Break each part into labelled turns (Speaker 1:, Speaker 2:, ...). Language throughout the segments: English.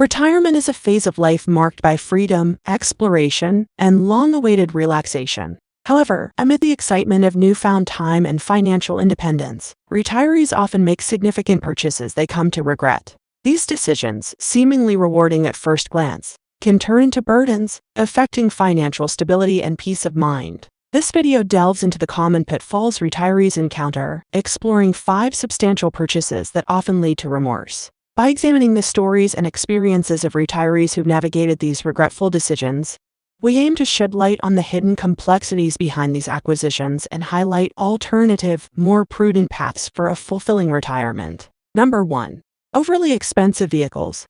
Speaker 1: Retirement is a phase of life marked by freedom, exploration, and long-awaited relaxation. However, amid the excitement of newfound time and financial independence, retirees often make significant purchases they come to regret. These decisions, seemingly rewarding at first glance, can turn into burdens, affecting financial stability and peace of mind. This video delves into the common pitfalls retirees encounter, exploring 5 substantial purchases that often lead to remorse. By examining the stories and experiences of retirees who've navigated these regretful decisions, we aim to shed light on the hidden complexities behind these acquisitions and highlight alternative, more prudent paths for a fulfilling retirement. Number 1. Overly expensive vehicles.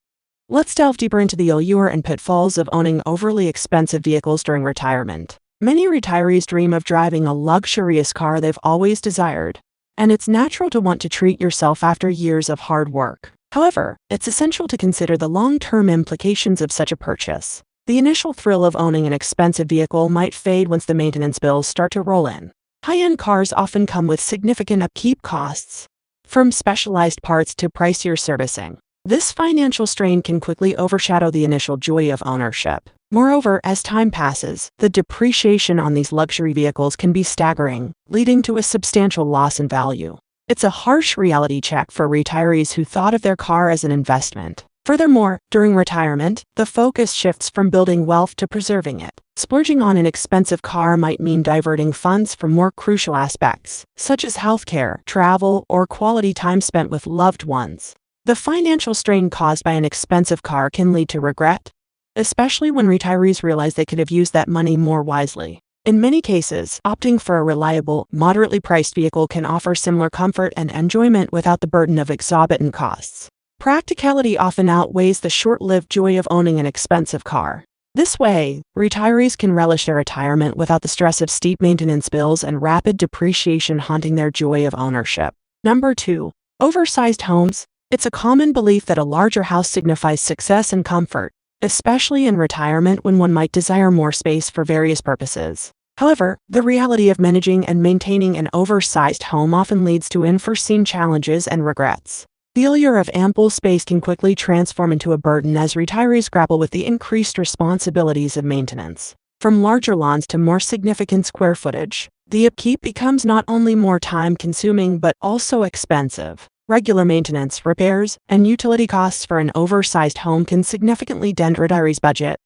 Speaker 1: Let's delve deeper into the allure and pitfalls of owning overly expensive vehicles during retirement. Many retirees dream of driving a luxurious car they've always desired, and it's natural to want to treat yourself after years of hard work. However, it's essential to consider the long-term implications of such a purchase. The initial thrill of owning an expensive vehicle might fade once the maintenance bills start to roll in. High-end cars often come with significant upkeep costs, from specialized parts to pricier servicing. This financial strain can quickly overshadow the initial joy of ownership. Moreover, as time passes, the depreciation on these luxury vehicles can be staggering, leading to a substantial loss in value. It's a harsh reality check for retirees who thought of their car as an investment. Furthermore, during retirement, the focus shifts from building wealth to preserving it. Splurging on an expensive car might mean diverting funds from more crucial aspects, such as healthcare, travel, or quality time spent with loved ones. The financial strain caused by an expensive car can lead to regret, especially when retirees realize they could have used that money more wisely. In many cases, opting for a reliable, moderately priced vehicle can offer similar comfort and enjoyment without the burden of exorbitant costs. Practicality often outweighs the short-lived joy of owning an expensive car. This way, retirees can relish their retirement without the stress of steep maintenance bills and rapid depreciation haunting their joy of ownership. Number 2. Oversized homes. It's a common belief that a larger house signifies success and comfort, especially in retirement when one might desire more space for various purposes. However, the reality of managing and maintaining an oversized home often leads to unforeseen challenges and regrets. The allure of ample space can quickly transform into a burden as retirees grapple with the increased responsibilities of maintenance. From larger lawns to more significant square footage, the upkeep becomes not only more time-consuming but also expensive. Regular maintenance, repairs, and utility costs for an oversized home can significantly dent retirees' budget,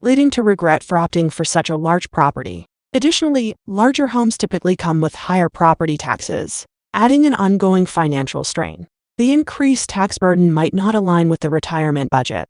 Speaker 1: leading to regret for opting for such a large property. Additionally, larger homes typically come with higher property taxes, adding an ongoing financial strain. The increased tax burden might not align with the retirement budget,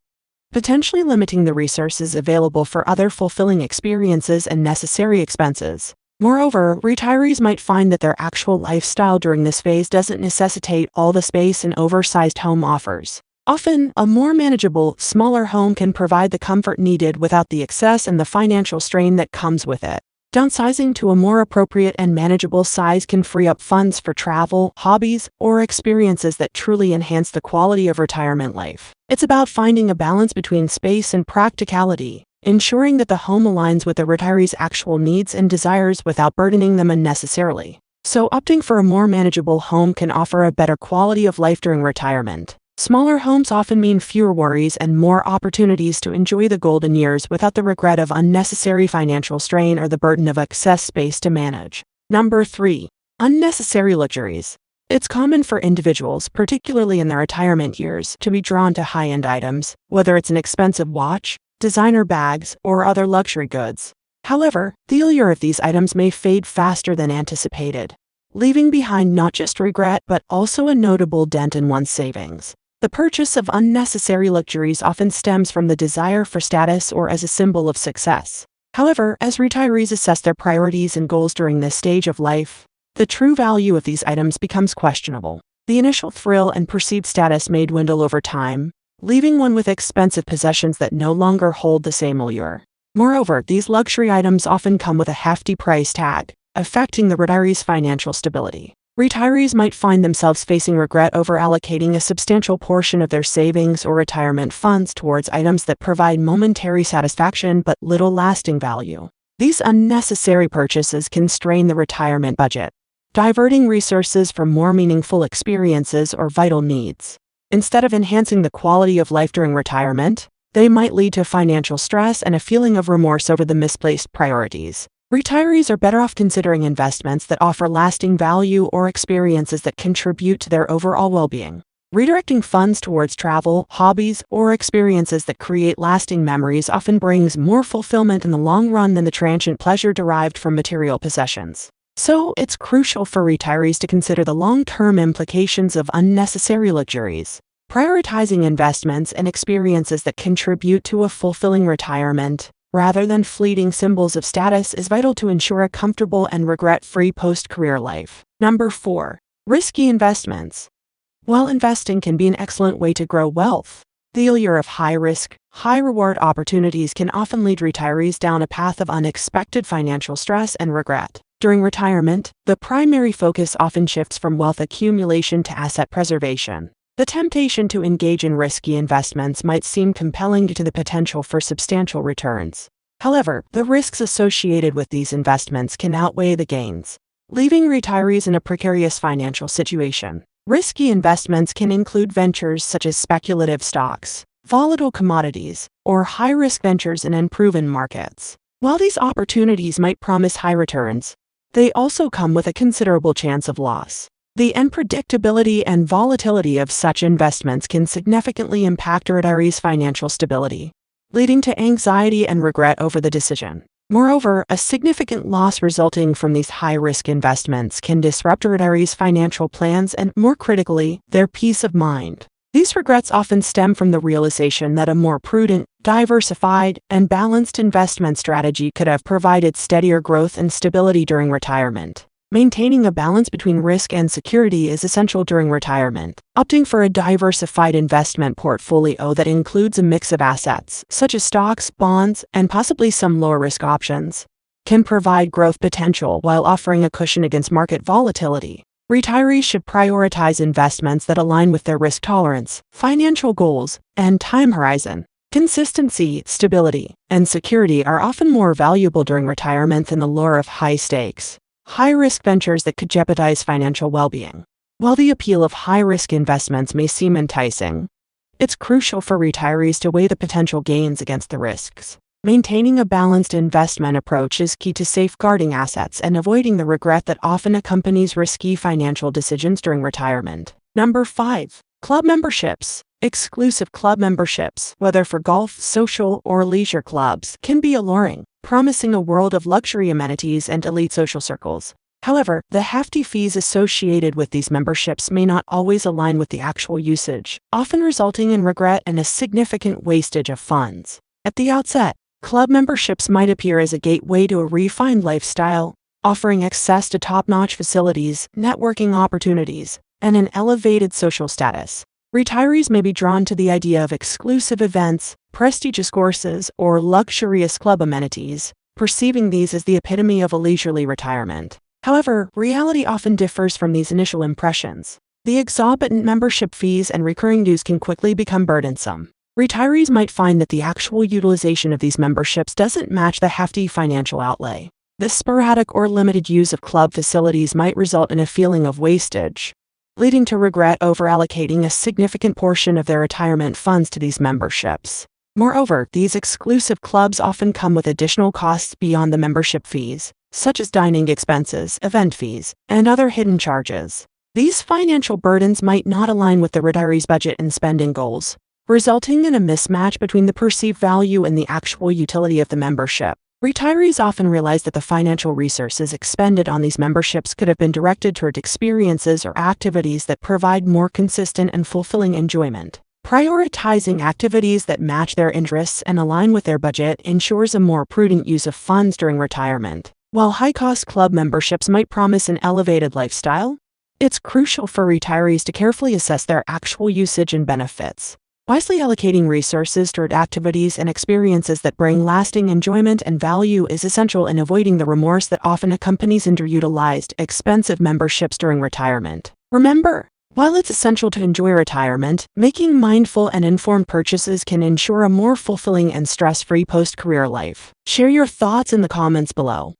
Speaker 1: potentially limiting the resources available for other fulfilling experiences and necessary expenses. Moreover, retirees might find that their actual lifestyle during this phase doesn't necessitate all the space an oversized home offers. Often, a more manageable, smaller home can provide the comfort needed without the excess and the financial strain that comes with it. Downsizing to a more appropriate and manageable size can free up funds for travel, hobbies, or experiences that truly enhance the quality of retirement life. It's about finding a balance between space and practicality, ensuring that the home aligns with the retiree's actual needs and desires without burdening them unnecessarily. So, opting for a more manageable home can offer a better quality of life during retirement. Smaller homes often mean fewer worries and more opportunities to enjoy the golden years without the regret of unnecessary financial strain or the burden of excess space to manage. Number 3. Unnecessary luxuries. It's common for individuals, particularly in their retirement years, to be drawn to high-end items, whether it's an expensive watch, designer bags, or other luxury goods. However, the allure of these items may fade faster than anticipated, leaving behind not just regret but also a notable dent in one's savings. The purchase of unnecessary luxuries often stems from the desire for status or as a symbol of success. However, as retirees assess their priorities and goals during this stage of life, the true value of these items becomes questionable. The initial thrill and perceived status may dwindle over time, leaving one with expensive possessions that no longer hold the same allure. Moreover, these luxury items often come with a hefty price tag, affecting the retiree's financial stability. Retirees might find themselves facing regret over allocating a substantial portion of their savings or retirement funds towards items that provide momentary satisfaction but little lasting value. These unnecessary purchases can strain the retirement budget, diverting resources from more meaningful experiences or vital needs. Instead of enhancing the quality of life during retirement, they might lead to financial stress and a feeling of remorse over the misplaced priorities. Retirees are better off considering investments that offer lasting value or experiences that contribute to their overall well-being. Redirecting funds towards travel, hobbies, or experiences that create lasting memories often brings more fulfillment in the long run than the transient pleasure derived from material possessions. So, it's crucial for retirees to consider the long-term implications of unnecessary luxuries. Prioritizing investments and experiences that contribute to a fulfilling retirement, rather than fleeting symbols of status, is vital to ensure a comfortable and regret-free post-career life. Number 4. Risky investments. While investing can be an excellent way to grow wealth, the allure of high-risk, high-reward opportunities can often lead retirees down a path of unexpected financial stress and regret. During retirement, the primary focus often shifts from wealth accumulation to asset preservation. The temptation to engage in risky investments might seem compelling due to the potential for substantial returns. However, the risks associated with these investments can outweigh the gains, leaving retirees in a precarious financial situation. Risky investments can include ventures such as speculative stocks, volatile commodities, or high-risk ventures in unproven markets. While these opportunities might promise high returns, they also come with a considerable chance of loss. The unpredictability and volatility of such investments can significantly impact a retiree's financial stability, leading to anxiety and regret over the decision. Moreover, a significant loss resulting from these high-risk investments can disrupt a retiree's financial plans and, more critically, their peace of mind. These regrets often stem from the realization that a more prudent, diversified, and balanced investment strategy could have provided steadier growth and stability during retirement. Maintaining a balance between risk and security is essential during retirement. Opting for a diversified investment portfolio that includes a mix of assets, such as stocks, bonds, and possibly some lower-risk options, can provide growth potential while offering a cushion against market volatility. Retirees should prioritize investments that align with their risk tolerance, financial goals, and time horizon. Consistency, stability, and security are often more valuable during retirement than the lure of high-stakes, high-risk ventures that could jeopardize financial well-being. While the appeal of high-risk investments may seem enticing, it's crucial for retirees to weigh the potential gains against the risks. Maintaining a balanced investment approach is key to safeguarding assets and avoiding the regret that often accompanies risky financial decisions during retirement. Number 5. Club memberships. Exclusive club memberships, whether for golf, social, or leisure clubs, can be alluring, promising a world of luxury amenities and elite social circles. However, the hefty fees associated with these memberships may not always align with the actual usage, often resulting in regret and a significant wastage of funds. At the outset, club memberships might appear as a gateway to a refined lifestyle, offering access to top-notch facilities, networking opportunities, and an elevated social status. Retirees may be drawn to the idea of exclusive events, prestigious courses, or luxurious club amenities, perceiving these as the epitome of a leisurely retirement. However, reality often differs from these initial impressions. The exorbitant membership fees and recurring dues can quickly become burdensome. Retirees might find that the actual utilization of these memberships doesn't match the hefty financial outlay. The sporadic or limited use of club facilities might result in a feeling of wastage, leading to regret over allocating a significant portion of their retirement funds to these memberships. Moreover, these exclusive clubs often come with additional costs beyond the membership fees, such as dining expenses, event fees, and other hidden charges. These financial burdens might not align with the retiree's budget and spending goals, resulting in a mismatch between the perceived value and the actual utility of the membership. Retirees often realize that the financial resources expended on these memberships could have been directed toward experiences or activities that provide more consistent and fulfilling enjoyment. Prioritizing activities that match their interests and align with their budget ensures a more prudent use of funds during retirement. While high-cost club memberships might promise an elevated lifestyle, it's crucial for retirees to carefully assess their actual usage and benefits. Wisely allocating resources toward activities and experiences that bring lasting enjoyment and value is essential in avoiding the remorse that often accompanies underutilized, expensive memberships during retirement. Remember, while it's essential to enjoy retirement, making mindful and informed purchases can ensure a more fulfilling and stress-free post-career life. Share your thoughts in the comments below.